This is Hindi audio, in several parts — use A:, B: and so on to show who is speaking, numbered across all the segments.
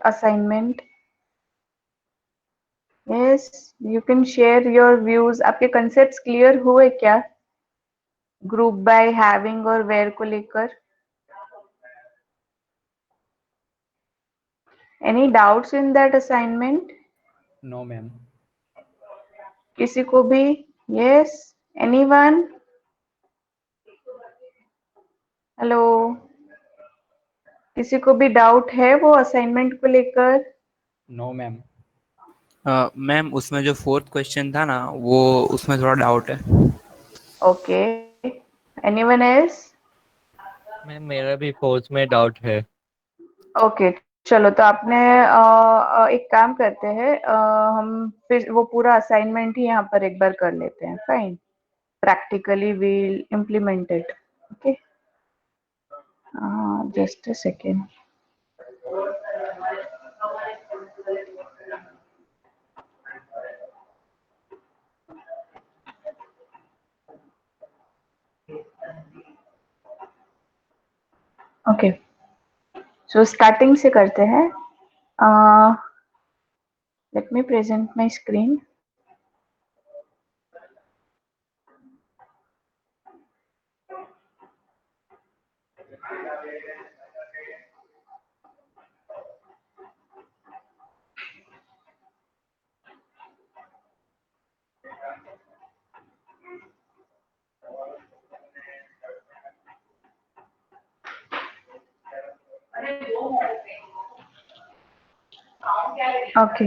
A: assignment? Yes, you can share your views. आपके concepts clear हुए क्या? Group by, having और where को लेकर? Any doubts in that assignment?
B: No, ma'am.
A: किसी को भी? Yes, anyone? हेलो, किसी को भी डाउट है वो असाइनमेंट को लेकर?
B: No, ma'am.
C: मैम उसमें जो फोर्थ क्वेश्चन था ना वो उसमें थोड़ा डाउट है।
A: Okay, anyone else?
D: मैम मेरा भी फोर्थ में डाउट है।
A: ओके, चलो तो आपने एक काम करते हैं, हम फिर वो पूरा असाइनमेंट ही यहाँ पर एक बार कर लेते हैं. Fine, practically we'll implement it. Okay, just a second. Okay, so starting से करते हैं. Let me present my screen. Okay,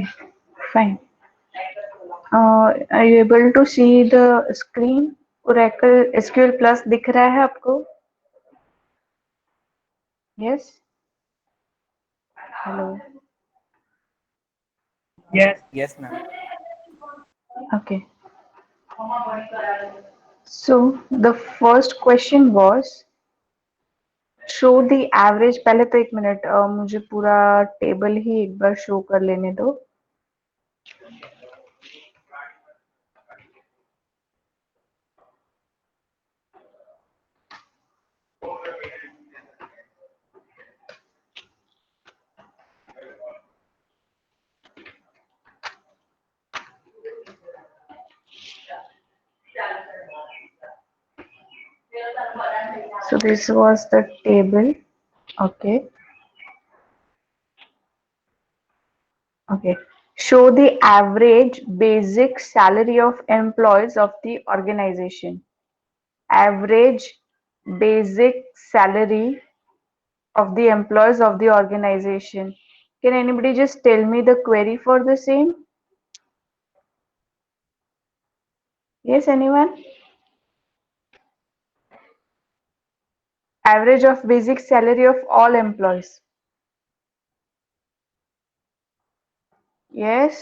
A: fine. Are you able to see the screen? Oracle SQL Plus दिख रहा है आपको? Yes. Hello.
C: Yes ma'am.
A: Okay. So the first question was show the average. पहले तो एक मिनट, मुझे पूरा टेबल ही एक बार शो कर लेने दो. So this was the table. Okay. Okay. Show the average basic salary of employees of the organization. Average basic salary of the employees of the organization. Can anybody just tell me the query for the same? Yes, anyone? Average of basic salary of all employees. Yes.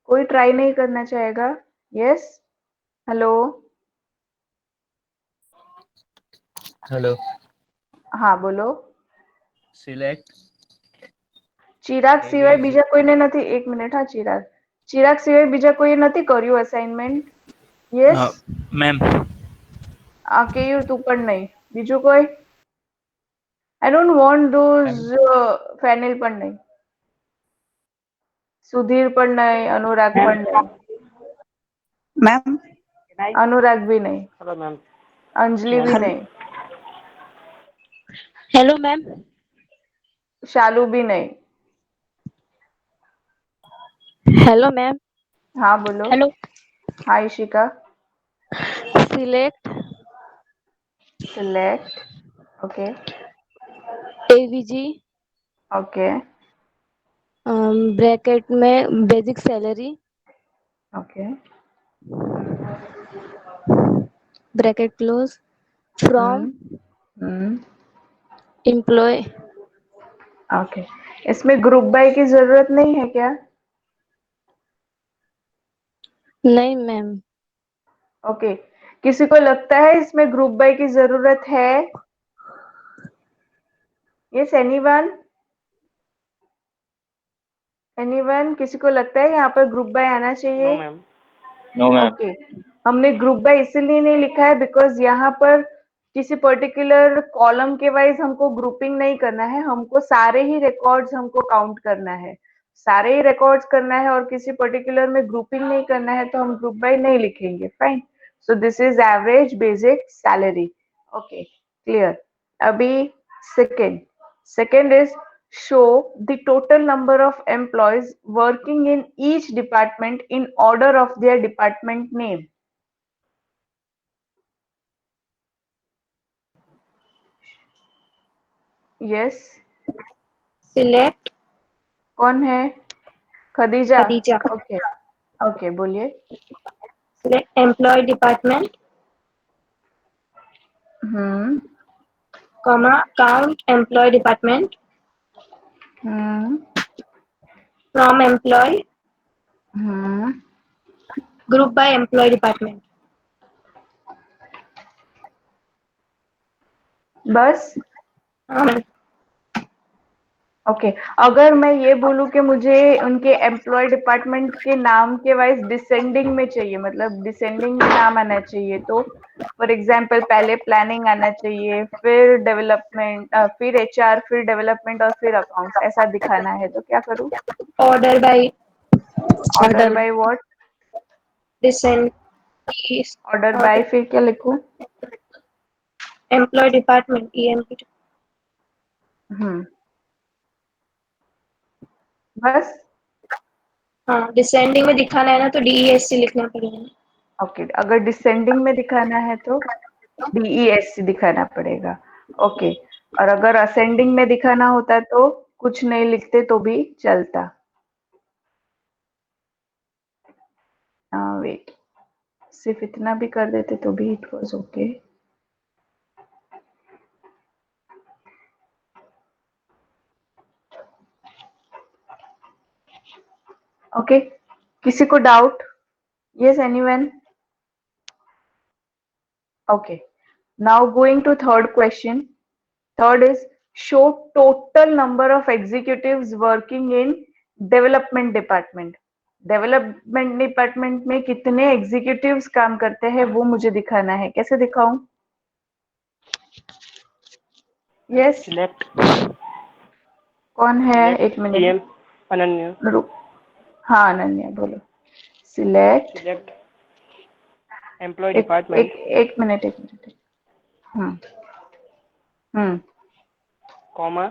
A: कोई ट्राई नहीं करना चाहेगा? Yes. हेलो.
D: हेलो।
A: हाँ बोलो.
D: सिलेक्ट
A: ચિરાગ સિવાય
D: AVG.
A: બીજા કોઈને નથી? એક મિનિટ. હા, ચિરાગ સિવાય બીજા કોઈએ નથી કર્યું અસાઇનમેન્ટ? યસ.
C: मैम
A: કેયું તું પણ નહીં? બીજું કોઈ? I don't want those. Fenil પણ નહીં, સુધીર પણ નહીં, अनुराग પણ નહીં,
E: मैम
A: अनुराग भी नहीं,
F: हेलो मैम।
A: अंजलि भी नहीं,
G: हेलो मैम।
A: शालू भी नहीं.
G: Hello ma'am.
A: हाँ बोलो.
G: हेलो।
A: हाँ Ishika.
G: Select
A: select. Okay.
G: AVG
A: okay.
G: Bracket में basic salary
A: okay.
G: Bracket close from
A: hmm.
G: Employ.
A: Okay. इसमें ग्रुप बाय की जरूरत नहीं है क्या?
G: नहीं मैम।
A: ओके. किसी को लगता है इसमें ग्रुप बाय की जरूरत है? Yes, anyone? एनीवन? किसी को लगता है यहाँ पर ग्रुप बाय आना चाहिए?
F: No ma'am.
D: No ma'am.
A: Okay. हमने ग्रुप बाय इसलिए नहीं लिखा है बिकॉज यहाँ पर किसी पर्टिकुलर कॉलम के वाइज हमको ग्रुपिंग नहीं करना है, हमको सारे ही रिकॉर्ड्स हमको काउंट करना है, सारे ही रिकॉर्ड्स करना है और किसी पर्टिकुलर में ग्रुपिंग नहीं करना है तो हम ग्रुप बाय नहीं लिखेंगे. Fine. So this is average basic salary. Okay, clear. अभी second is show the total number of employees working in each department in order of their department name. Yes.
F: Select
A: कौन है? खदीजा.
F: खदीजा.
A: ओके ओके, बोलिए.
F: Select employee department
A: hmm
F: comma count employee department
A: hmm
F: from employ
A: hmm
F: group by employ department.
A: बस.
F: हाँ
A: ओके. अगर मैं ये बोलूं कि मुझे उनके एम्प्लॉय डिपार्टमेंट के नाम के वाइज डिसेंडिंग में चाहिए, मतलब डिसेंडिंग में नाम आना चाहिए, तो फॉर एग्जांपल पहले प्लानिंग आना चाहिए, फिर डेवलपमेंट, फिर एचआर, फिर डेवलपमेंट और फिर अकाउंट्स, ऐसा दिखाना है तो क्या करूं?
F: Order by
A: order by what?
F: Descend
A: order by फिर क्या लिखूं?
F: Employee department EMP.
A: बस.
F: हाँ डिसेंडिंग में दिखाना है ना तो DESC लिखना पड़ेगा.
A: ओके, अगर डिसेंडिंग में दिखाना है तो DESC दिखाना पड़ेगा. ओके. और अगर असेंडिंग में दिखाना होता तो कुछ नहीं लिखते तो भी चलता. वेट, सिर्फ इतना भी कर देते तो भी इट वाज ओके. ओके, किसी को doubt? Yes, anyone? Okay, now going to third question. Third is show total number of executives working in development department. Development department में कितने एग्जीक्यूटिव्स काम करते हैं वो मुझे दिखाना है. कैसे दिखाऊं? यस.
H: सिलेक्ट
A: कौन है? एक मिनट.
H: अनन्या.
A: रुक. हाँ अनन्या, बोलो. सिलेक्ट.
H: सिलेक्ट एम्प्लॉय
A: एक
H: डिपार्टमेंट.
A: एक minute. Hmm hmm
H: comma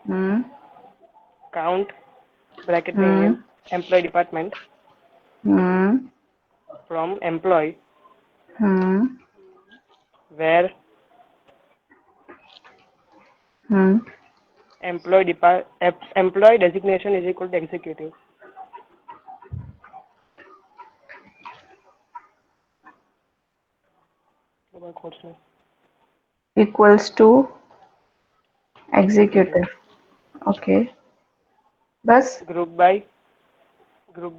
A: hmm
H: count bracket में
A: hmm
H: employ department
A: hmm
H: from employ
A: hmm
H: where employ designation is equal to executive.
A: equals to executive. Okay. बस.
H: Group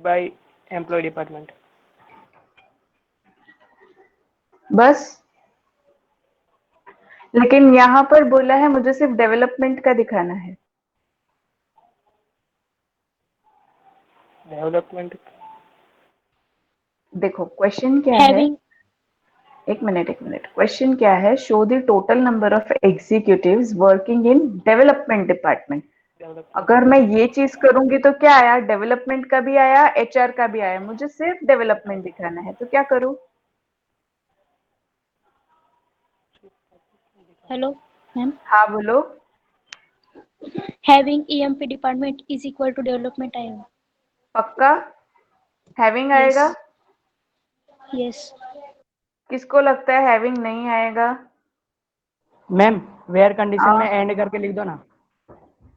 H: by employ department.
A: बस. लेकिन यहाँ पर बोला है मुझे सिर्फ डेवलपमेंट का दिखाना है.
H: डेवलपमेंट.
A: देखो क्वेश्चन क्या है. एक मिनट. क्वेश्चन क्या है? Show the total number of executives working in development department. अगर मैं ये चीज करूंगी तो क्या आया? डेवलपमेंट का भी आया, HR का भी आया. मुझे सिर्फ डेवलपमेंट दिखाना है तो क्या करूं?
I: Hello ma'am.
A: हाँ बोलो.
I: Having EMP department is equal to development आएगा.
A: पक्का हैविंग आएगा?
I: यस.
A: किसको लगता है हैविंग नहीं आएगा?
B: मैम वेयर कंडीशन
A: हाँ.
B: में एंड करके लिख दो ना.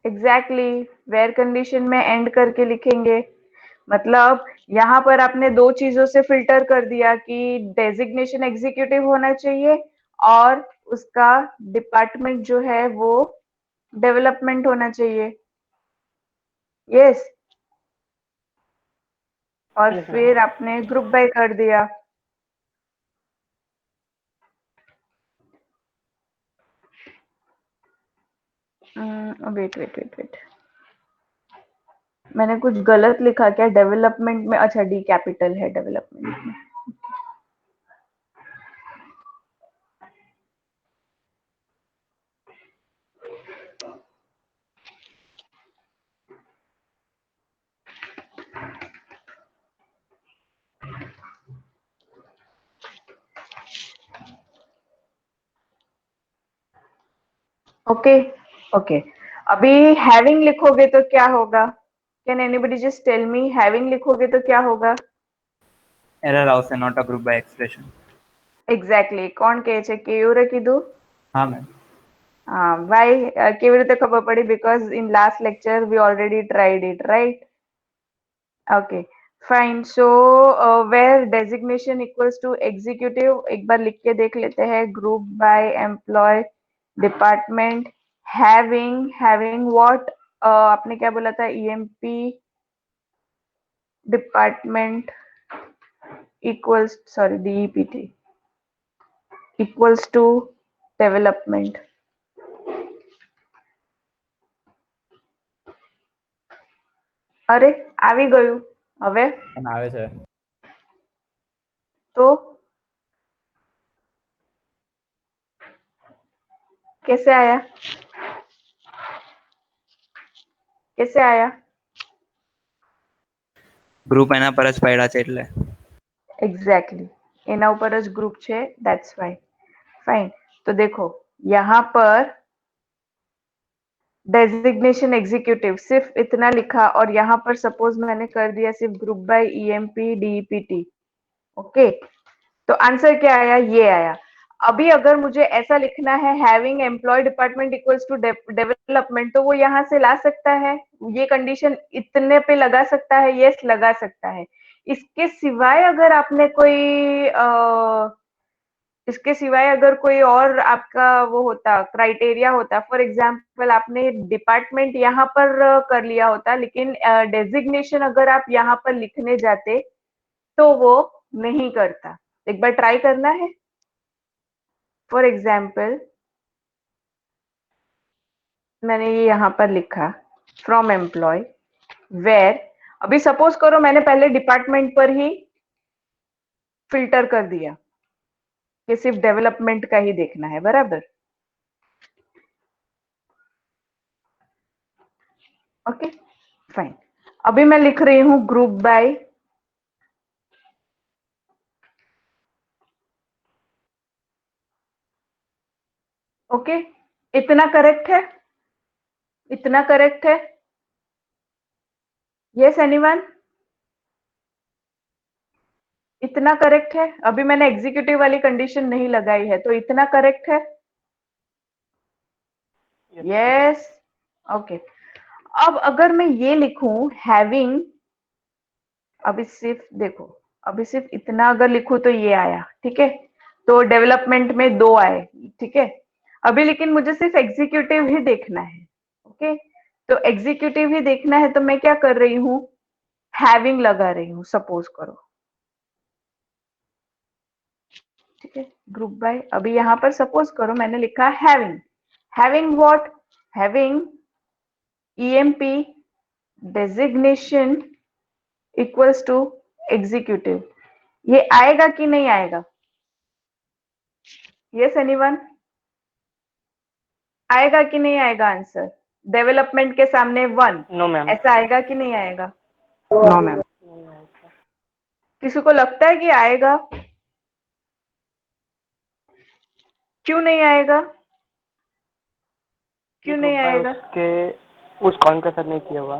A: एग्जैक्टली, वेयर कंडीशन में एंड करके लिखेंगे. मतलब यहाँ पर आपने दो चीजों से फिल्टर कर दिया कि डेजिग्नेशन एग्जीक्यूटिव होना चाहिए और उसका डिपार्टमेंट जो है वो डेवलपमेंट होना चाहिए. यस. और
H: Yes,
A: फिर आपने ग्रुप बाय कर दिया. वेट, मैंने कुछ गलत लिखा क्या? डेवलपमेंट में, अच्छा डी कैपिटल है डेवलपमेंट में. ओके ओके, अभी हैविंग लिखोगे तो क्या होगा? Can anybody just tell me, having लिखोगे तो क्या होगा?
C: एरर આવશે, not a group by expression.
A: Exactly, કોણ કહે છે? કેયુરે કીધું?
C: हाँ मैम.
A: વાય કેવી રીતે ખબર પડી? Because in last lecture we already tried it, right? Okay fine. So where designation equals to executive, एक बार लिख के देख लेते हैं. Group by employ department having what? आपने क्या बोला था? EMP department equals, sorry, DEPT equals to development. અરે આવી ગયું હવે
D: આવે છે.
A: તો कैसे आया? कैसे आया?
C: ગ્રુપ એના પર જ પડ્યા છે એટલે.
A: एग्जैक्टली, एना ऊपर ज ग्रुप छे, दैट्स वाई. फाइन. तो देखो यहाँ पर डेजिग्नेशन एग्जीक्यूटिव सिर्फ इतना लिखा, और यहाँ पर सपोज मैंने कर दिया सिर्फ ग्रुप बाय ईएमपी डीईपीटी. ओके, तो आंसर क्या आया? ये आया. अभी अगर मुझे ऐसा लिखना है having employee department equals to development, तो वो यहाँ से ला सकता है, ये कंडीशन इतने पे लगा सकता है. यस, लगा सकता है. इसके सिवाय अगर आपने कोई इसके सिवाय अगर कोई और आपका वो होता, क्राइटेरिया होता, फॉर एग्जांपल आपने डिपार्टमेंट यहाँ पर कर लिया होता, लेकिन डेजिग्नेशन अगर आप यहाँ पर लिखने जाते तो वो नहीं करता. एक बार ट्राई करना है. फॉर एग्जाम्पल मैंने ये यहाँ पर लिखा फ्रॉम एम्प्लॉय वेयर, अभी सपोज करो मैंने पहले डिपार्टमेंट पर ही फिल्टर कर दिया कि सिर्फ डेवलपमेंट का ही देखना है, बराबर? Okay fine. अभी मैं लिख रही हूँ ग्रुप बाय ओके. इतना करेक्ट है? इतना करेक्ट है? Yes anyone? इतना करेक्ट है? अभी मैंने एग्जीक्यूटिव वाली कंडीशन नहीं लगाई है, तो इतना करेक्ट है? यस. ओके. अब अगर मैं ये लिखूं हैविंग, अभी सिर्फ देखो, अभी सिर्फ इतना अगर लिखूं तो ये आया, ठीक है? तो डेवलपमेंट में 2 आए, ठीक है? अभी लेकिन मुझे सिर्फ एग्जीक्यूटिव ही देखना है. ओके, तो एग्जीक्यूटिव ही देखना है, तो मैं क्या कर रही हूँ? हैविंग लगा रही हूँ, सपोज करो, ठीक है? ग्रुप बाय, अभी यहाँ पर सपोज करो मैंने लिखा having what? Having EMP designation equals to executive. ये आएगा कि नहीं आएगा? Yes anyone? आएगा कि नहीं आएगा आंसर? डेवलपमेंट के सामने 1,
H: नो मैम.
A: ऐसा आएगा कि नहीं आएगा?
B: No ma'am.
A: किसी को लगता है कि आएगा? क्यों नहीं आएगा? क्यों नहीं आएगा?
H: के उस कॉलम के साथ नहीं किया हुआ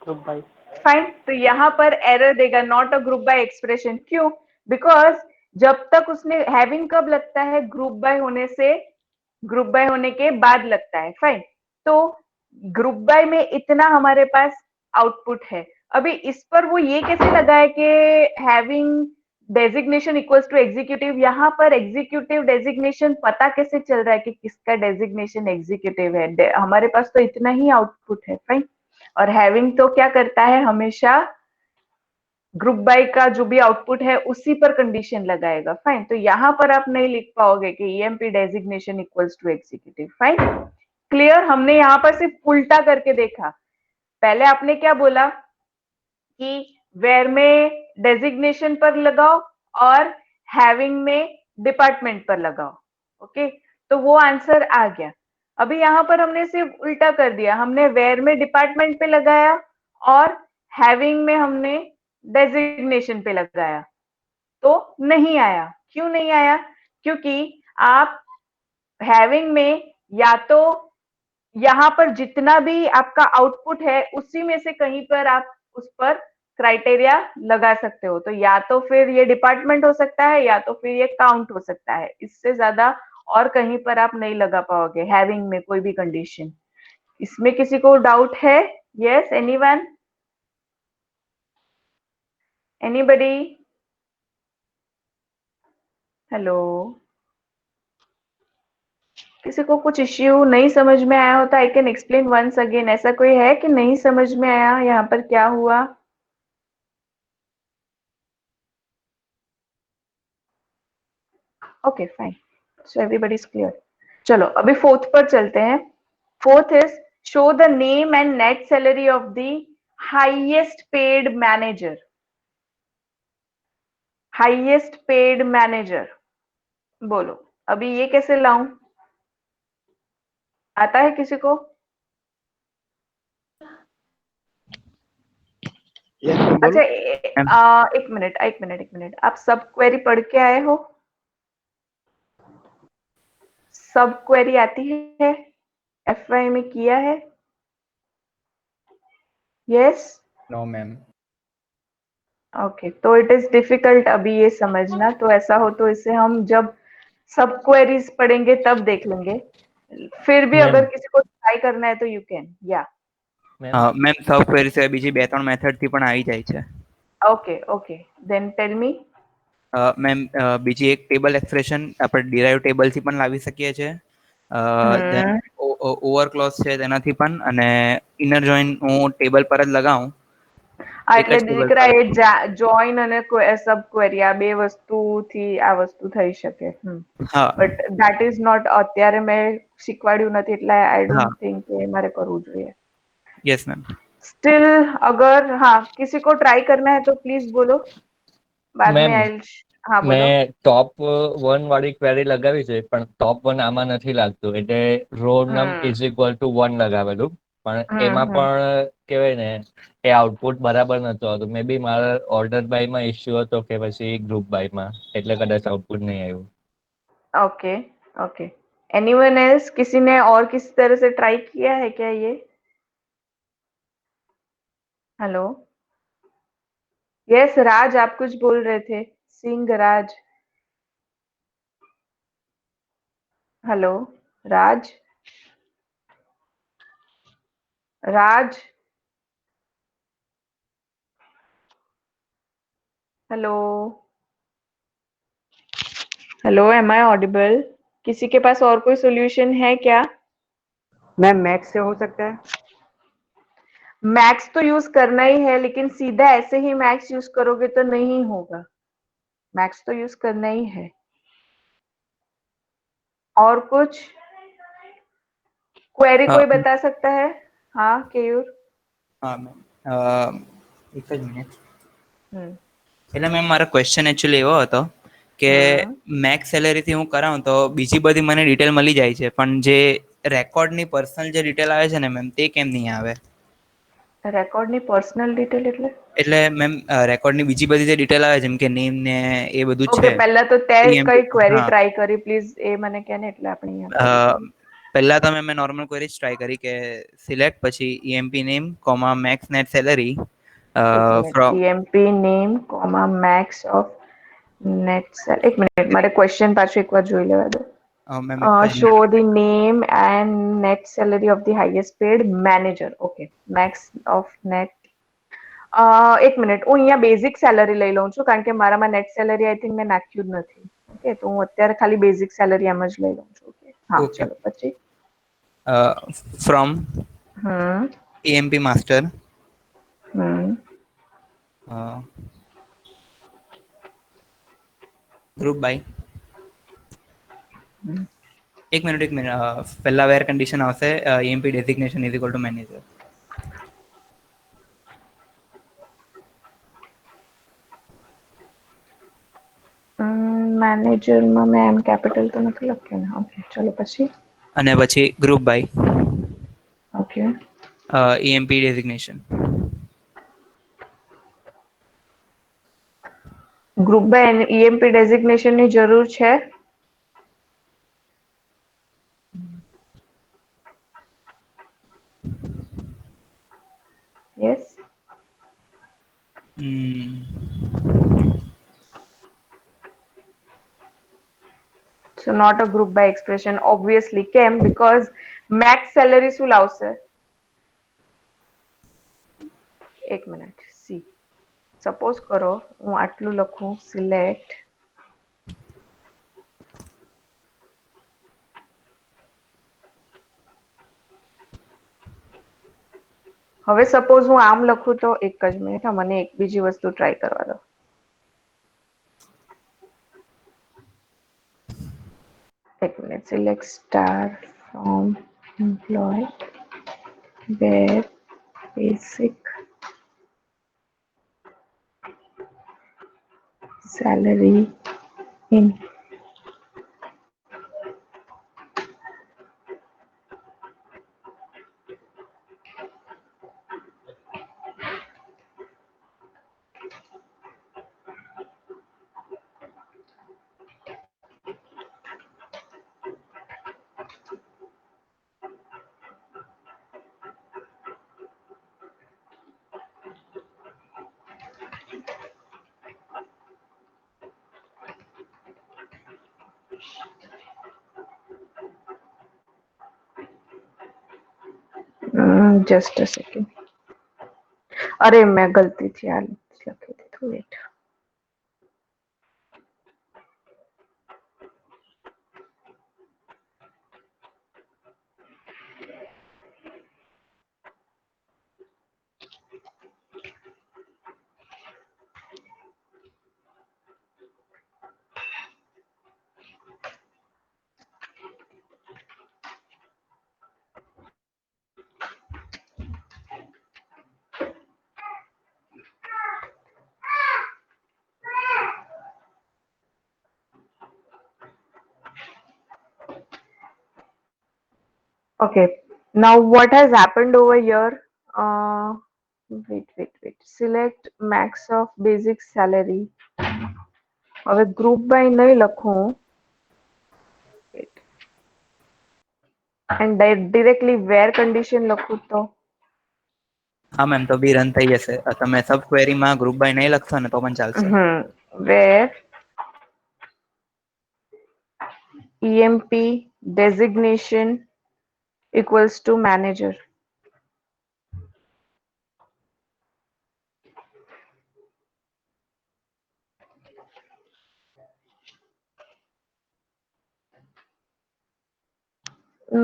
H: ग्रुप बाय.
A: फाइन. तो यहाँ पर एरर देगा, not a group by expression. क्यों? बिकॉज जब तक उसने हैविंग कब लगता है? ग्रुप बाय होने से, ग्रुप बाय होने के बाद लगता है. फाइन. तो ग्रुप बाय में इतना हमारे पास आउटपुट है. अभी इस पर वो ये कैसे लगाए कि having designation equals to executive? यहाँ पर एग्जीक्यूटिव डेजिग्नेशन पता कैसे चल रहा है कि किसका डेजिग्नेशन एग्जीक्यूटिव है? हमारे पास तो इतना ही आउटपुट है. फाइन. और हैविंग तो क्या करता है? हमेशा ग्रुप बाय का जो भी आउटपुट है उसी पर कंडीशन लगाएगा. फाइन. तो यहाँ पर आप नहीं लिख पाओगे कि EMP designation equals to executive. Fine, clear? हमने यहाँ पर सिर्फ उल्टा करके देखा. पहले आपने क्या बोला कि वेयर में डेजिग्नेशन पर लगाओ और हैविंग में डिपार्टमेंट पर लगाओ. ओके, तो वो आंसर आ गया. अभी यहाँ पर हमने सिर्फ उल्टा कर दिया, हमने वेयर में डिपार्टमेंट पे लगाया और हैविंग में हमने डेजिग्नेशन पे लगाया, तो नहीं आया. क्यों नहीं आया? क्योंकि आप हैविंग में या तो यहाँ पर जितना भी आपका आउटपुट है उसी में से कहीं पर आप उस पर क्राइटेरिया लगा सकते हो। तो या तो फिर ये डिपार्टमेंट हो सकता है या तो फिर ये काउंट हो सकता है, इससे ज्यादा और कहीं पर आप नहीं लगा पाओगे हैविंग में कोई भी कंडीशन। इसमें किसी को डाउट है? Yes, anyone? एनीबडी? हेलो? किसी को कुछ इश्यू नहीं समझ में आया हो तो I can explain once again. ऐसा कोई है कि नहीं समझ में आया यहाँ पर क्या हुआ? Okay fine, so everybody is clear. चलो अभी फोर्थ पर चलते हैं। Fourth is show the name and net salary of the highest paid manager. Highest paid manager, बोलो अभी ये कैसे लाऊं? आता है किसी को? अच्छा एक मिनट एक मिनट एक मिनट, आप सब क्वेरी पढ़ के आए हो? सब क्वेरी आती है? एफवाई में किया है? यस?
C: No ma'am.
A: ओके, तो इट इज डिफिकल्ट अभी ये समझना। तो ऐसा हो तो इसे हम जब सब क्वेरीज पढ़ेंगे तब देख लेंगे। फिर भी अगर किसी को ट्राई करना है तो यू कैन। या
C: મેમ સબ ક્વેરી સિવાય બીજી 2-3 મેથડ થી પણ આવી જાય છે.
A: Okay okay, then tell me.
C: Ma'am બીજી એક ટેબલ એક્સપ્રેશન આપણે ડિરાઇવ ટેબલ થી પણ લાવી શકીએ છીએ. દેન ઓવરક્લોઝ છે તેનાથી પણ, અને ઇનર જોઇન હું ટેબલ પર જ લગાવું
A: એટલે દીકરા એ જોઈન અને સબ ક્વેરી આ બે વસ્તુથી આ વસ્તુ થઈ શકે। બટ ધેટ ઇઝ નોટ, અત્યારે મેં શીખવાડ્યું નથી એટલે આઈ ડોન્ટ थिंक કે મારે કરવું જોઈએ।
C: Yes ma'am.
A: स्टिल अगर हाँ किसी को ट्राई करना है तो प्लीज बोलो, बाद में आई। हाँ बोलो।
D: મેં ટોપ 1 વાળી ક્વેરી લગાવી છે પણ ટોપ 1 આમાં નથી લાગતું, એટલે row num is equal to 1 લગાવેલું, પણ એમાં પણ કહેવાય ને એ આઉટપુટ બરાબર નતો આવતું। મે બી મારા ઓર્ડર બાય માં ઇશ્યુ હતો કે પછી ગ્રુપ બાય માં, એટલે કદાચ આઉટપુટ નહીં આવ્યું।
A: Okay okay, anyone else? किसी ने और किसी तरह से ट्राई किया है क्या ये? हेलो? यस राज, आप कुछ बोल रहे थे। Singh Raj. Hello Raj? Raj? Hello? Hello, am I audible? किसी के पास और कोई सोल्यूशन है क्या?
B: मैम मैक्स से हो सकता है?
A: मैक्स तो यूज करना ही है, लेकिन सीधा ऐसे ही मैक्स यूज करोगे तो नहीं होगा। मैक्स तो यूज करना ही है। और कुछ क्वेरी कोई बता सकता है? हाँ केयूर?
C: હા મેમ, એક જ મિનિટ। એટલે મેમ મારો ક્વેશ્ચન એકચ્યુઅલી એવો હતો કે મેક્સ સેલેરીથી હું કરાવું તો બીજી બધી મને ડિટેલ મળી જાય છે, પણ જે રેકોર્ડની પર્સનલ જે ડિટેલ આવે છે ને મેમ, તે કેમ નહીં આવે?
A: રેકોર્ડની પર્સનલ ડિટેલ એટલે?
C: એટલે મેમ રેકોર્ડની બીજી બધી જે ડિટેલ આવે જેમ કે નેમ ને એ બધું
A: ઓકે,
C: છે।
A: પહેલા તો તે
C: EMP
A: કઈ ક્વેરી
C: હા
A: ટ્રાય કરી પ્લીઝ એ મને કહે ને, એટલે આપણે અહીંયા
C: પહેલા તો મેં નોર્મલ ક્વેરી જ ટ્રાય કરી કે સિલેક્ટ પછી EMP name comma max net salary from
A: EMP name comma max of net sal. એક મિનિટ, મારે ક્વેશ્ચન પાછું એકવાર જોઈ લેવા દો।
C: Ma'am
A: show the name and net salary of the highest paid manager. Okay, max of net। એક મિનિટ, હું અહીંયા બેઝિક સેલરી લઈ લઉં છું કારણ કે મારામાં નેટ સેલરી આઈ થિંક મેં નાખ્યું જ નથી। ઓકે, તો હું અત્યારે ખાલી બેઝિક સેલરી એમ જ લઈ લઉં છું। ઓકે હા, ચલો પછી
C: from EMP master group by. એક મિનિટ પહેલા વેર કન્ડિશન આવશે EMP designation is equal to manager.
A: મેનેજરમાં મેં એમ કેપિટલ તો નથી લખ્યું ને। ઓકે ચલો પછી
C: અને પછી group by
A: okay
C: EMP designation.
A: Group by EMP ડેઝિગ્નેશનની જરૂર છે? Yes. So not a group by expression, obviously. કેમ? Because max salary શું લાવશે? એક મિનિટ. સી સપોઝ કરો હું આટલું લખું, સિલેક્ટ હવે સપોઝ હું આમ લખું તો એક જ મિનિટ, મને એક બીજી વસ્તુ ટ્રાય કરવા દો. એક minute. Select star from employee where basic salary in just a second. अरे मैं गलती थी यार, लखी थी. Wait. Okay, now what has happened over here? Wait. Select max of basic salary. હવે group by નહીં લખું. Wait. And directly where condition લખું તો?
C: હા મેમ, તો બી રન થઈ જશે. તમે સબ ક્વેરી માં ગ્રુપ બાય નહીં લખશો ને તો પણ ચાલશે.
A: Where EMP designation equals to manager.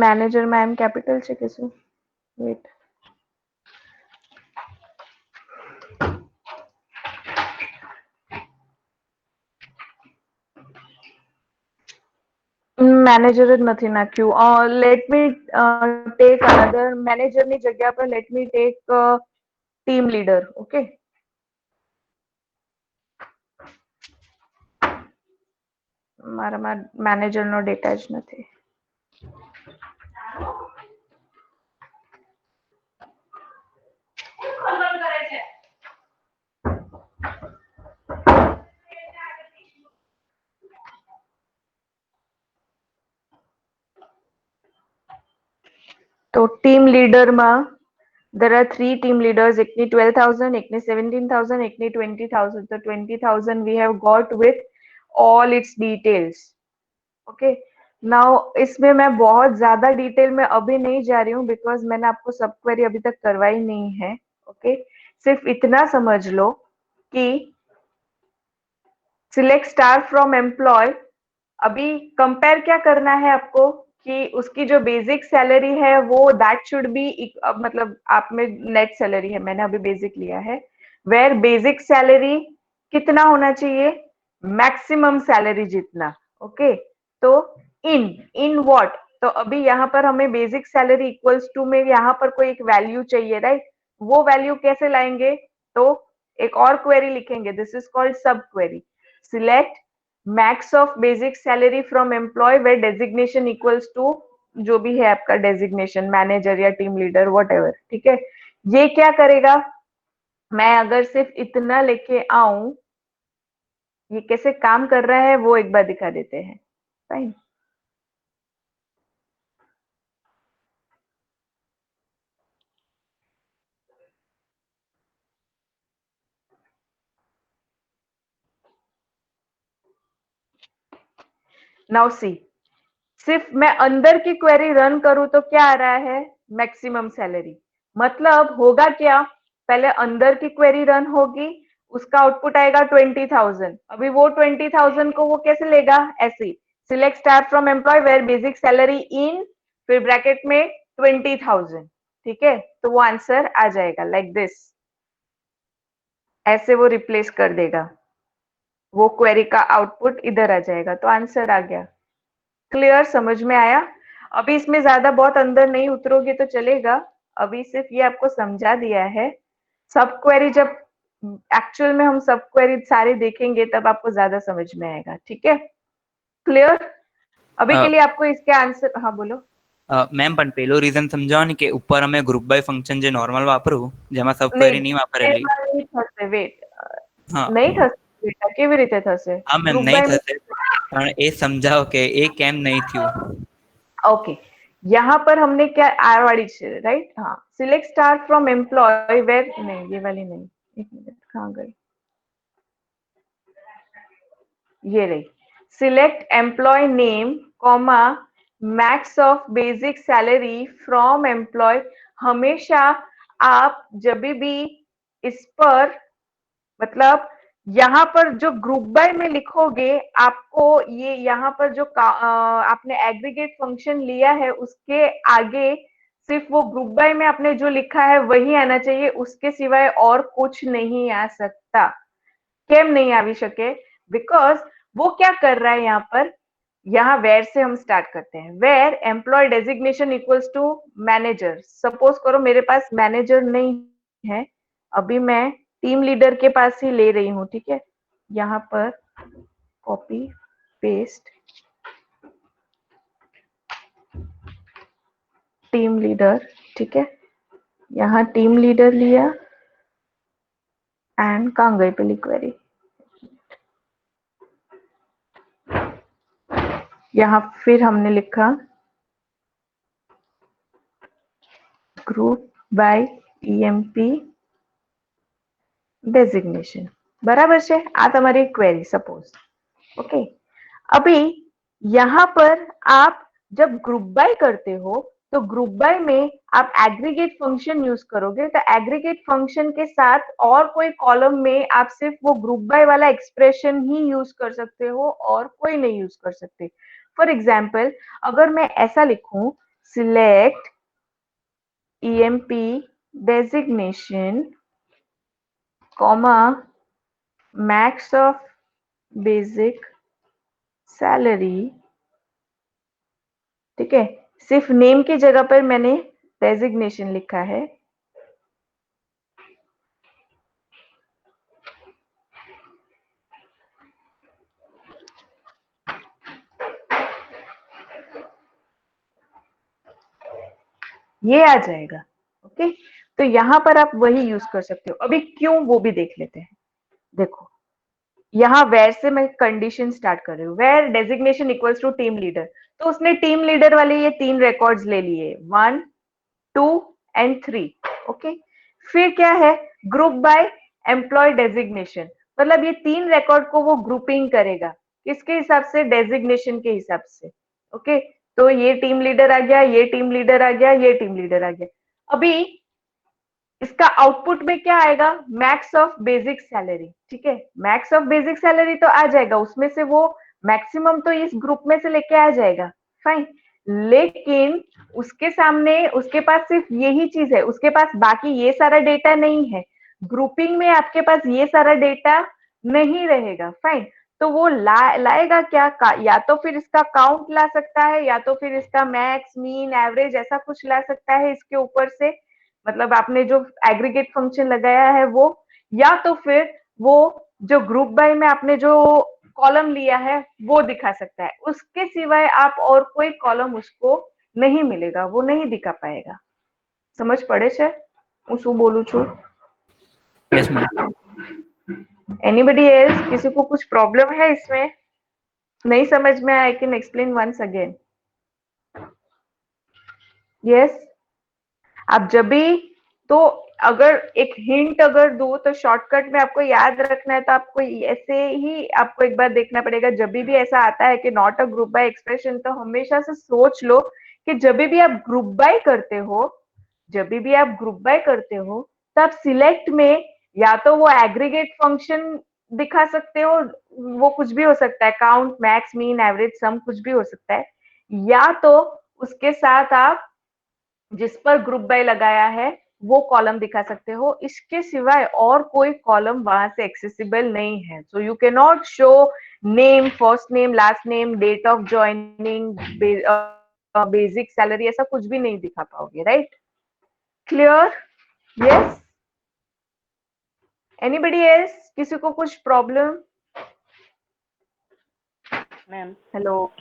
A: Manager માં M capital છે કે શું? Wait. મેનેજર જ નથી નાખ્યું. Let me take another manager ની જગ્યા પર let me take team leader. Okay, મારામાં મેનેજર નો ડેટા જ નથી. તો ટીમ લીડરમાં there are 3 team leaders. એકની 12,000, એકની 17,000, એકની 20,000. So 20,000 we have got with all its details. Okay. Now इसमें मैं बहुत ज्यादा डिटेल में अभी नहीं जा रही हूँ बिकॉज मैंने आपको सब क्वेरी अभी तक करवाई नहीं है. ओके, सिर्फ इतना समझ लो कि सिलेक्ट स्टार फ्रॉम एम्प्लॉय. अभी कंपेयर क्या करना है आपको कि उसकी जो बेसिक सैलरी है वो दैट शुड बी, मतलब आप में नेट सैलरी है, मैंने अभी बेसिक लिया है. वेयर बेसिक सैलरी कितना होना चाहिए? मैक्सिमम सैलरी जितना. ओके, तो इन व्हाट? तो अभी यहाँ पर हमें बेसिक सैलरी इक्वल्स टू में यहाँ पर कोई एक वैल्यू चाहिए, राइट? वो वैल्यू कैसे लाएंगे? तो एक और क्वेरी लिखेंगे. This is called sub query. Select max of basic salary from employee where designation equals to जो भी है आपका डेजिग्नेशन, मैनेजर या टीम लीडर व्हाटएवर. ठीक है, ये क्या करेगा? मैं अगर सिर्फ इतना लेके आऊं, ये कैसे काम कर रहा है वो एक बार दिखा देते हैं. फाइन. नाउ सी, सिर्फ मैं अंदर की क्वेरी रन करूं तो क्या आ रहा है, मैक्सिमम सैलरी। मतलब होगा क्या, पहले अंदर की क्वेरी रन होगी, उसका आउटपुट आएगा 20,000। अभी वो 20,000 को वो कैसे लेगा, ऐसे select star from employee where basic salary in, फिर ब्रैकेट में 20,000। ठीक है, तो वो आंसर आ जाएगा लाइक दिस, ऐसे वो रिप्लेस कर देगा, वो क्वेरी का आउटपुट इधर आ जाएगा, तो आंसर आ गया। क्लियर, समझ में आया। अभी इसमें ज्यादा बहुत अंदर नहीं उतरोगे तो चलेगा, अभी सिर्फ ये आपको समझा दिया है। सब क्वेरी जब एक्चुअल में हम सब क्वेरी सारे देखेंगे तब आपको ज्यादा समझ में आएगा। ठीक है, क्लियर। अभी के लिए आपको इसके आंसर, हाँ बोलो।
C: મેમ પણ પેલો રીઝન સમજાવો ને કે ઉપર અમે ગ્રુપ બાય ફંક્શન જે નોર્મલ વાપરું જેમાં સબ ક્વેરી નહીં વાપરેલી.
A: એમાં નહીં થશે, વેટ,
C: હા
A: નહીં થશે બેટા, કેવી રીતે થશે
C: હા મેમ
A: ગ્રુપ
C: નહીં
A: બાય?
C: થશે પણ એ સમજાવો કે એ કેમ નહીં થયું.
A: ओके, यहाँ पर हमने क्या आर वाली, राइट, हाँ, select star from employee where, नहीं ये वाली नहीं, एक मिनट कहाँ गई, ये रही, select employee name comma max of basic salary from employee. हमेशा आप जब भी इस पर, मतलब यहाँ पर जो ग्रुप बाय में लिखोगे, आपको ये यहाँ पर जो आपने एग्रीगेट फंक्शन लिया है उसके आगे सिर्फ वो ग्रुप बाय में आपने जो लिखा है वही आना चाहिए, उसके सिवाय और कुछ नहीं आ सकता। केम नहीं आ सके, बिकॉज वो क्या कर रहा है यहाँ पर, यहाँ वेयर से हम स्टार्ट करते हैं, where employ designation equals to manager. Suppose करो मेरे पास मैनेजर नहीं है, अभी मैं टीम लीडर के पास ही ले रही हूँ। ठीक है, यहाँ पर कॉपी पेस्ट टीम लीडर, ठीक है, यहाँ टीम लीडर लिया एंड कहाँ गई पहली क्वेरी, यहाँ फिर हमने लिखा ग्रुप बाय ईएमपी डेजिग्नेशन, बराबर છે આ તમારી क्वेरी सपोज। ओके, अभी यहाँ पर आप जब ग्रुप बाय करते हो तो ग्रुप बाय में आप एग्रीगेट फंक्शन यूज करोगे, तो एग्रीगेट फंक्शन के साथ और कोई कॉलम में आप सिर्फ वो ग्रुप बाय वाला एक्सप्रेशन ही यूज कर सकते हो और कोई नहीं यूज कर सकते। फॉर एग्जाम्पल, अगर मैं ऐसा लिखूं, select EMP designation comma max of basic salary, ठीक है, सिर्फ नेम की जगह पर मैंने डेजिग्नेशन लिखा है, ये आ जाएगा। ओके, तो यहां पर आप वही यूज कर सकते हो। अभी क्यों, वो भी देख लेते हैं। देखो, यहाँ वेयर से मैं कंडीशन स्टार्ट कर रही हूँ, where designation equals to team leader, तो उसने टीम लीडर वाले ये 3 रिकॉर्ड्स ले लिए, 1, 2 एंड 3। ओके, फिर क्या है, ग्रुप बाय एम्प्लॉय डेजिग्नेशन, मतलब ये 3 रिकॉर्ड को वो ग्रुपिंग करेगा, किसके हिसाब से, डेजिग्नेशन के हिसाब से। ओके, तो ये टीम लीडर आ गया, ये टीम लीडर आ गया, ये टीम लीडर आ गया। अभी इसका आउटपुट में क्या आएगा, मैक्स ऑफ बेसिक सैलरी। ठीक है, मैक्स ऑफ बेसिक सैलरी तो आ जाएगा, उसमें से वो मैक्सिमम तो इस ग्रुप में से लेके आ जाएगा, फाइन। लेकिन उसके सामने, उसके पास सिर्फ यही चीज है, उसके पास बाकी ये सारा डेटा नहीं है। ग्रुपिंग में आपके पास ये सारा डेटा नहीं रहेगा, फाइन। तो वो लाएगा क्या, या तो फिर इसका काउंट ला सकता है, या तो फिर इसका मैक्स, मीन, एवरेज ऐसा कुछ ला सकता है इसके ऊपर से, मतलब आपने जो एग्रीगेट फंक्शन लगाया है वो, या तो फिर वो जो ग्रुप बाय में आपने जो कॉलम लिया है वो दिखा सकता है। उसके सिवाय आप और कोई कॉलम उसको नहीं मिलेगा, वो नहीं दिखा पाएगा। समझ पड़े છે હું શું બોલું છું?
C: Yes ma'am.
A: एनीबडी एल्स, किसी को कुछ प्रॉब्लम है इसमें, नहीं समझ में आया? I can explain once again. Yes, आप जब भी, तो अगर एक हिंट अगर दूं तो शॉर्टकट में आपको याद रखना है, तो आपको ऐसे ही आपको एक बार देखना पड़ेगा। जब भी ऐसा आता है कि not a group by expression, तो हमेशा से सोच लो कि जब भी आप ग्रुप बाय करते हो, जब भी आप ग्रुप बाय करते हो, तो आप सिलेक्ट में या तो वो एग्रीगेट फंक्शन दिखा सकते हो, वो कुछ भी हो सकता है, काउंट, मैक्स, मीन, एवरेज, सम, कुछ भी हो सकता है, या तो उसके साथ आप जिस पर ग्रुप बाय लगाया है वो कॉलम दिखा सकते हो। इसके सिवाय और कोई कॉलम वहां से एक्सेसिबल नहीं है। So you can not show name, first name, last name, date of joining, basic salary, ऐसा कुछ भी नहीं दिखा पाओगे, right? Clear? Yes? Anybody else? किसी को कुछ problem?
H: Ma'am
A: hello?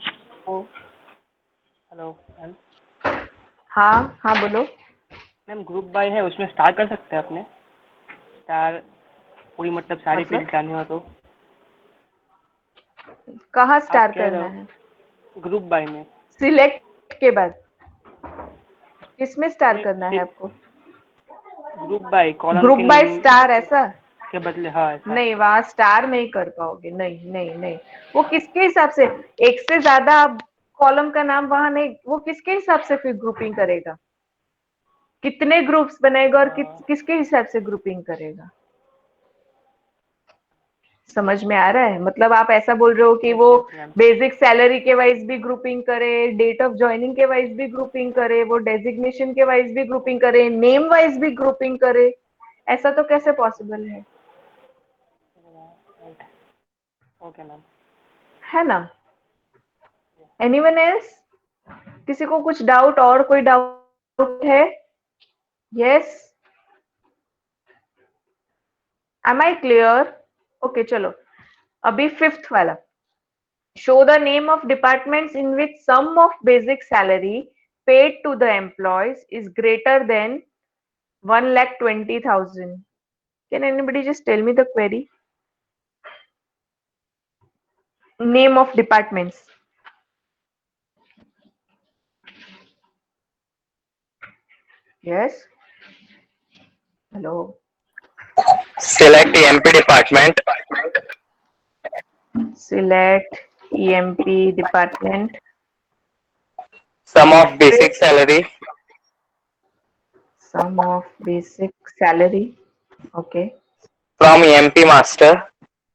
H: Hello ma'am.
A: हाँ हाँ बोलो।
H: मैम ग्रुप बाय है, उसमें स्टार कर सकते हैं अपने? स्टार पूरी मतलब सारी
A: मतलब
H: फील्ड जानी हो तो?
A: कहाँ
H: आप
A: स्टार
H: कह रहे
A: करना है?
H: हो ग्रुप बाय में?
A: सिलेक्ट के बाद किसमें स्टार करना है
H: नहीं,
A: आपको?
H: ग्रुप बाय कॉलम
A: ग्रुप
H: के
A: बाय स्टार ऐसा?
H: के बदले, हाँ ऐसा।
A: नहीं, वहां स्टार नहीं कर पाओगे। नहीं नहीं नहीं, वो किसके हिसाब से? एक से ज्यादा आप कॉलम का नाम वहां नहीं, वो किसके हिसाब से फिर ग्रुपिंग करेगा? कितने ग्रुप्स बनाएगा और किसके हिसाब से ग्रुपिंग करेगा? समझ में आ रहा है? मतलब आप ऐसा बोल रहे हो कि
H: यस
A: वो
H: यस मैम।
A: बेसिक सैलरी के वाइज भी ग्रुपिंग करे, डेट ऑफ ज्वाइनिंग के वाइज भी ग्रुपिंग करे, वो डेजिग्नेशन के वाइज भी ग्रुपिंग करे, नेम वाइज भी ग्रुपिंग करे, ऐसा तो कैसे पॉसिबल
H: ओके मैम।
A: है ना? Anyone else? किसी को कुछ डाउट, और कोई डाउट है? Yes? Am I clear? Okay चलो, अभी फिफ्थ वाला। Show the name of departments in which some of basic salary paid to the employees is greater than 1,20,000. Can anybody just tell me the query? Name of departments. Yes? Hello?
J: Select EMP department.
A: Select EMP department.
J: Sum of basic salary
A: Sum of basic salary. Okay.
J: from EMP master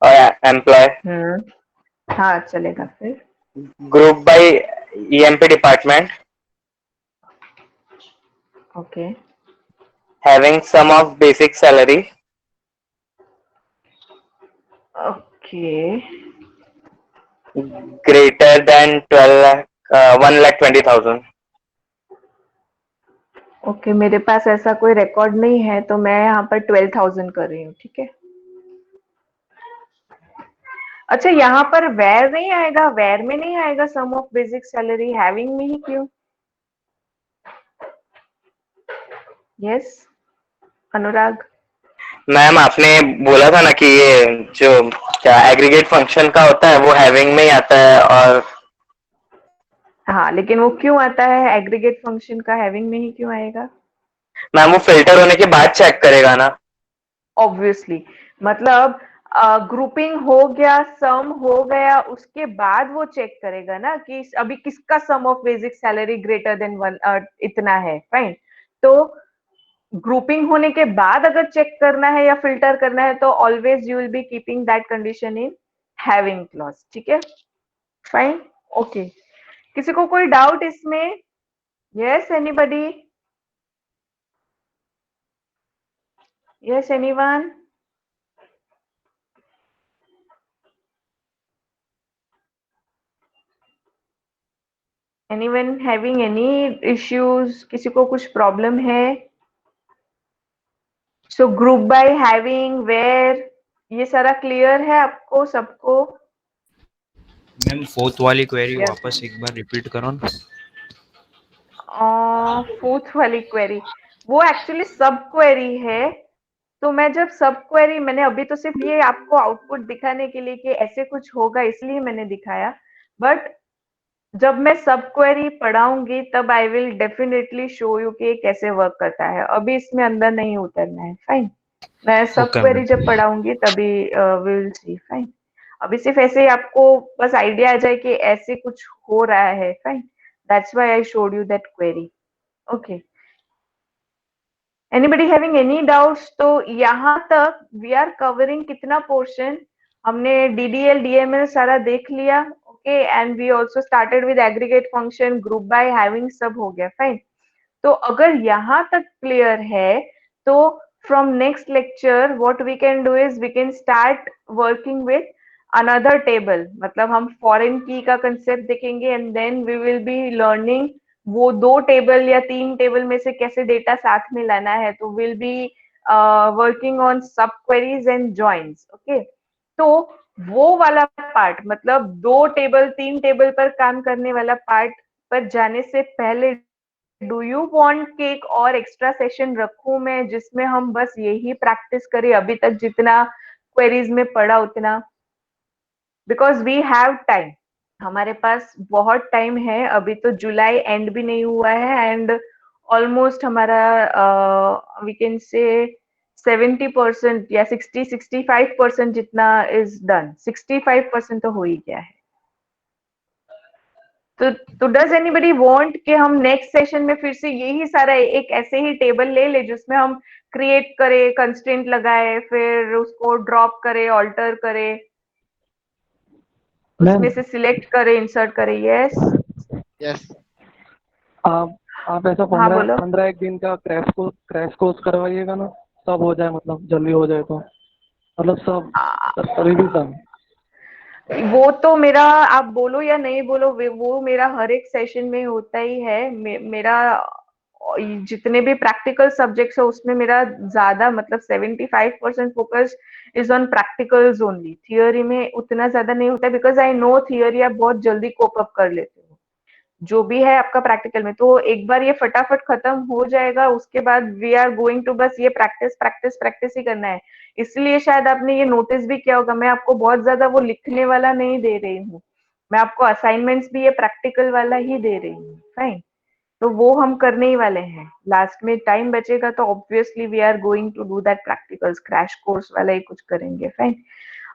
J: or employee.
A: हाँ चलेगा फिर.
J: Group by EMP department
A: Okay.
J: having sum of basic salary
A: Okay.
J: greater than 12 lakh, 1,20,000.
A: Okay, मेरे पास ऐसा कोई रिकॉर्ड नहीं है, तो मैं यहाँ पर 12,000 कर रही हूँ, ठीक है? अच्छा, यहाँ पर वेयर नहीं आएगा? वेयर में नहीं आएगा सम ऑफ बेसिक सैलरी, हैविंग में ही क्यों? यस अनुराग?
J: मैम आपने बोला था ना कि ये जो क्या एग्रीगेट फंक्शन का होता है वो हैविंग में ही आता है, और
A: हाँ, लेकिन वो क्यों आता है? एग्रीगेट फंक्शन का हैविंग में ही क्यों आएगा?
J: मैम वो फिल्टर होने के बाद चेक करेगा ना।
A: ऑब्वियसली, मतलब ग्रुपिंग हो गया, सम हो गया, उसके बाद वो चेक करेगा ना कि अभी किसका sum of basic salary greater than 1 इतना है, फाइन। तो ग्रुपिंग होने के बाद अगर चेक करना है या फिल्टर करना है, तो always you will be keeping that condition in having clause, ठीक है? Fine, okay. किसी को कोई डाउट इसमें? Yes anybody? Yes anyone? Anyone having any issues? किसी को कुछ प्रॉब्लम है? So group by, having, where, ये सारा क्लियर है आपको सबको?
C: मैम फोर्थ वाली क्वेरी
A: Yes.
C: वापस एक बार रिपीट करो ना.
A: फोर्थ वाली क्वेरी वो एक्चुअली सब क्वेरी है। तो मैं जब सब क्वेरी, मैंने अभी तो सिर्फ ये आपको आउटपुट दिखाने के लिए कि ऐसे कुछ होगा इसलिए मैंने दिखाया, बट जब मैं सब क्वेरी पढ़ाऊंगी तब I will definitely show you कि ये कैसे वर्क करता है, अभी इसमें अंदर नहीं उतरना है। फाइन, मैं सब
C: ओके
A: क्वेरी
C: मैम।
A: जब पढ़ाऊंगी तभी विल सी। फाइन, अभी सिर्फ ऐसे ही आपको बस आइडिया आ जाए कि ऐसे कुछ हो रहा है। Fine, that's why I showed you that query. Okay, anybody having any doubts? तो यहाँ तक वी आर कवरिंग कितना पोर्शन? हमने डीडीएल डीएमएल सारा देख लिया। Okay, and we also started with aggregate function, group by, having, सब हो गया। फाइन, तो अगर यहाँ तक क्लियर है तो from next lecture what we can do is we can start working with another table, मतलब हम फॉरेन की का कंसेप्ट देखेंगे and then we will be learning वो 2 टेबल या 3 टेबल में से कैसे डेटा साथ में लाना है। तो विल बी वर्किंग ऑन सब क्वेरीज एंड जॉइंट्स। ओके, तो वो वाला पार्ट, मतलब 2 टेबल 3 टेबल पर काम करने वाला पार्ट पर जाने से पहले डू यू वांट कि एक और एक्स्ट्रा सेशन रखूं मैं, जिसमें हम बस यही प्रैक्टिस करें अभी तक जितना क्वेरीज में पढ़ा उतना? बिकॉज वी हैव टाइम, हमारे पास बहुत टाइम है, अभी तो जुलाई एंड भी नहीं हुआ है एंड ऑलमोस्ट हमारा वी कैन से 70% या 60-65% जितना इज डन, 65% तो हो ही गया है। तो डज एनीबडी वांट कि हम नेक्स्ट सेशन में फिर से यही सारा एक ऐसे ही टेबल ले ले जिसमें हम क्रिएट करें, कंस्ट्रेंट लगाए, फिर उसको ड्रॉप करें, ऑल्टर करें, उसमें से सिलेक्ट करें, इंसर्ट करें? Yes,
K: yes.
L: आप ऐसा
A: हाँ
L: 15
A: बोलो।
L: 15 एक दिन का क्रैश कोर्स करवाइएगा ना, सब हो जाए, मतलब जल्दी हो जाए तो, मतलब सब रिवीजन।
A: वो तो मेरा, आप बोलो या नहीं बोलो, वो मेरा हर एक सेशन में होता ही है। मेरा जितने भी प्रैक्टिकल सब्जेक्ट्स है उसमें मेरा ज्यादा, मतलब 75% focus is on practicals only. Theory में उतना ज्यादा नहीं होता बिकॉज आई नो थियोरी आप बहुत जल्दी कोप अप कर लेते हो, जो भी है आपका प्रैक्टिकल में। तो एक बार ये फटाफट खत्म हो जाएगा, उसके बाद वी आर गोइंग टू बस ये प्रैक्टिस प्रैक्टिस प्रैक्टिस ही करना है। इसलिए शायद आपने ये नोटिस भी किया होगा, मैं आपको बहुत ज्यादा वो लिखने वाला नहीं दे रही हूँ, मैं आपको असाइनमेंट्स भी ये प्रैक्टिकल वाला ही दे रही हूँ। फाइन, तो वो हम करने ही वाले हैं। लास्ट में टाइम बचेगा तो obviously we are going to do that practicals, crash course वाला ही कुछ करेंगे। फाइन,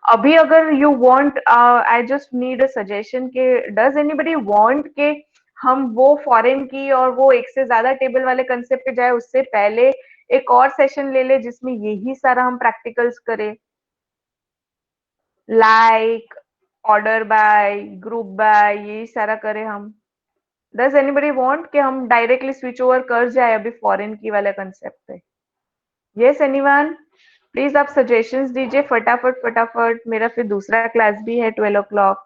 A: अभी अगर you want, I just need a suggestion के डज एनीबडी वांट के हम वो फॉरेन की और वो एक से ज्यादा टेबल वाले कंसेप्ट पे जाए, उससे पहले एक और सेशन ले ले जिसमें यही सारा हम प्रैक्टिकल्स करें, like order by, group by, यही सारा करें हम? डज एनीबडी वांट कि हम डायरेक्टली स्विच ओवर कर जाए अभी फॉरेन की वाले कंसेप्ट पे? Yes anyone? प्लीज आप सजेशंस दीजिए फटाफट फटाफट, मेरा फिर दूसरा क्लास भी है 12 o'clock।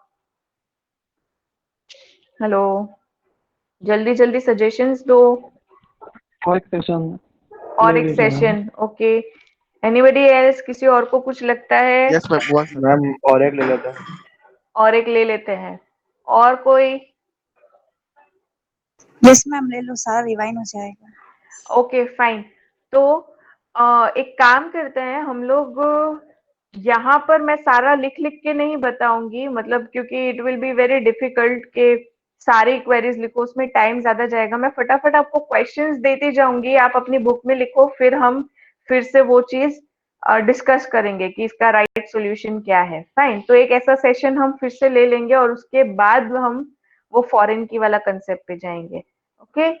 A: हेलो, जल्दी जल्दी सजेशंस दो।
L: और एक सेशन
A: और
L: ले
A: एक
L: लीजिए ma'am.
A: Session, okay. Anybody else? किसी और को कुछ लगता है?
K: यस मैम, वन
B: मैम और एक ले लेते हैं।
A: और एक ले लेते हैं। और कोई?
E: यस मैम, ले लो, सारा रिवाइन हो जाएगा।
A: ओके फाइन, तो एक काम करते हैं हम लोग, यहाँ पर मैं सारा लिख लिख के नहीं बताऊंगी, मतलब क्योंकि it will be very difficult के सारी क्वेरीज लिखो, उसमें टाइम ज्यादा जाएगा। मैं फटाफट आपको क्वेश्चंस देती जाऊंगी, आप अपनी बुक में लिखो, फिर हम फिर से वो चीज डिस्कस करेंगे कि इसका राइट सॉल्यूशन क्या है। फाइन, तो एक ऐसा सेशन हम फिर से ले लेंगे और उसके बाद हम वो फॉरेन की वाला कंसेप्ट पे जाएंगे। Okay,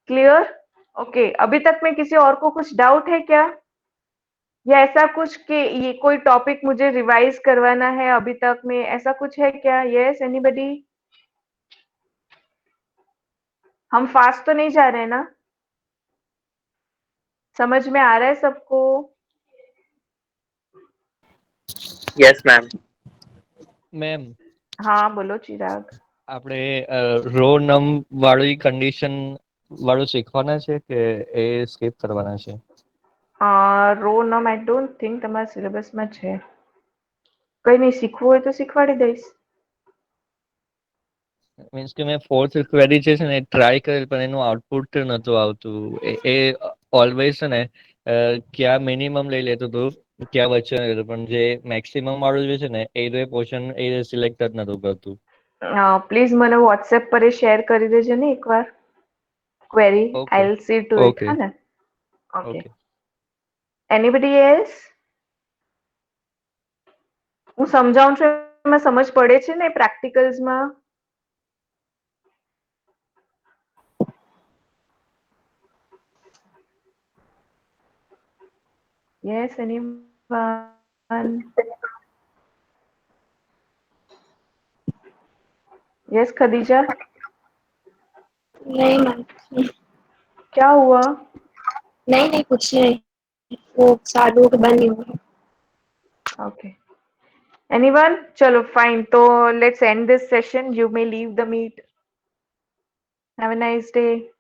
A: clear? ओके, अभी तक में किसी और को कुछ डाउट है क्या, या ऐसा कुछ कि ये कोई टॉपिक मुझे रिवाइज करवाना है अभी तक में, ऐसा कुछ है क्या? Yes anybody? हम फास्ट तो नहीं जा रहे हैं ना? समझ में आ रहा है सबको?
J: Yes ma'am.
D: મેમ
A: हाँ बोलो चिराग।
D: આપણે રો નમ વાળી કન્ડિશન વાળું શીખવાના છે કે એ સ્કીપ કરવાના છે?
A: Row num I don't think તમારા સિલેબસમાં છે, કઈ નહીં, શીખવું હોય તો શીખવાડી દઈશ।
D: મીન્સ કે મેં ફોર્થ ક્વેરી છે ને ટ્રાય કરેલ પણ એનું આઉટપુટ નતું આવતું। એ ઓલવેઝ છે ને ક્યાં મિનિમમ લઈ લેતું હતું, ક્યાં વચ્ચે નહીં લેતું, પણ જે મેક્સિમમ વાળું જે છે ને એ પોર્શન એ સિલેક્ટ જ નતું કરતું।
A: પ્લીઝ મને વોટ્સએપ પર શેર કરી દેજો ને એકવાર query.
D: Okay.
A: I will see to it.
D: Okay.
A: હા ને? ઓકે.
D: Okay.
A: Anybody else? હું સમજાવું છું એમાં સમજ પડે છે ને પ્રેક્ટિકલ્સમાં? Yes, anyone? Yes, खदीजा?
F: नहीं मैम,
A: क्या हुआ?
F: नहीं नहीं कुछ नहीं, वो चालू के बंद नहीं हुआ.
A: Okay. Anyone? चलो fine. तो let's end this session. You may leave the meet. Have a nice day.